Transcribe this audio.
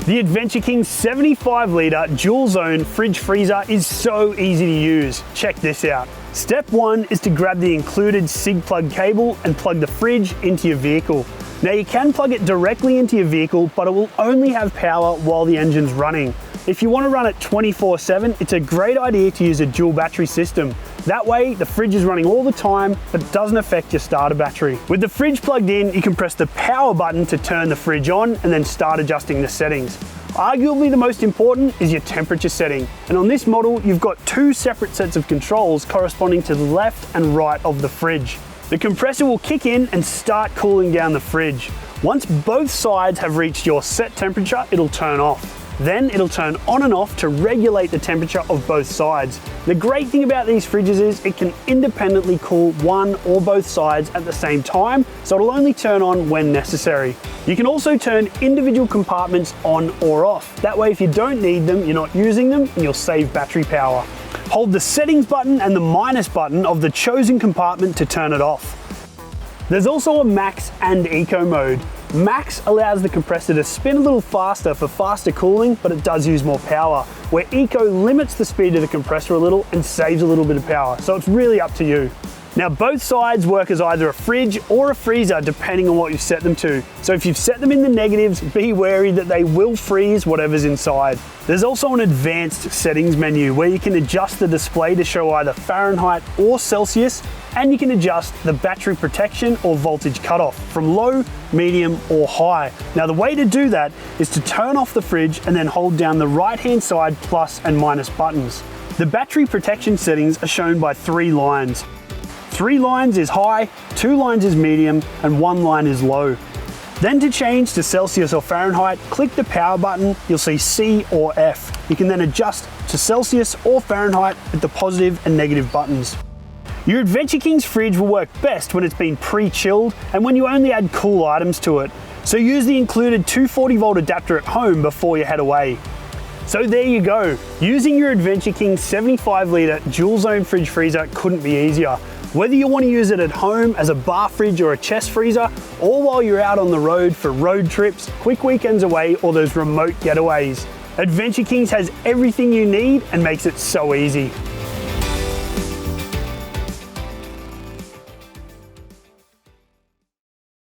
The Adventure King 75 litre dual zone fridge freezer is so easy to use. Check this out. Step 1 is to grab the included SIG plug cable and plug the fridge into your vehicle. Now you can plug it directly into your vehicle, but it will only have power while the engine's running. If you want to run it 24/7, it's a great idea to use a dual battery system. That way, the fridge is running all the time, but it doesn't affect your starter battery. With the fridge plugged in, you can press the power button to turn the fridge on and then start adjusting the settings. Arguably the most important is your temperature setting. And on this model, you've got two separate sets of controls corresponding to the left and right of the fridge. The compressor will kick in and start cooling down the fridge. Once both sides have reached your set temperature, it'll turn off. Then it'll turn on and off to regulate the temperature of both sides. The great thing about these fridges is it can independently cool one or both sides at the same time, so it'll only turn on when necessary. You can also turn individual compartments on or off. That way, if you don't need them, you're not using them and you'll save battery power. Hold the settings button and the minus button of the chosen compartment to turn it off. There's also a max and eco mode. Max allows the compressor to spin a little faster for faster cooling, but it does use more power, where eco limits the speed of the compressor a little and saves a little bit of power, so it's really up to you. Now both sides work as either a fridge or a freezer depending on what you've set them to. So if you've set them in the negatives, be wary that they will freeze whatever's inside. There's also an advanced settings menu where you can adjust the display to show either Fahrenheit or Celsius, and you can adjust the battery protection or voltage cutoff from low, medium or high. Now the way to do that is to turn off the fridge and then hold down the right hand side plus and minus buttons. The battery protection settings are shown by 3 lines. 3 lines is high, 2 lines is medium, and 1 line is low. Then to change to Celsius or Fahrenheit, click the power button, you'll see C or F. You can then adjust to Celsius or Fahrenheit with the positive and negative buttons. Your Adventure King's fridge will work best when it's been pre-chilled and when you only add cool items to it. So use the included 240 volt adapter at home before you head away. So there you go. Using your Adventure King 75 litre dual zone fridge freezer couldn't be easier. Whether you want to use it at home as a bar fridge or a chest freezer, or while you're out on the road for road trips, quick weekends away, or those remote getaways, Adventure Kings has everything you need and makes it so easy.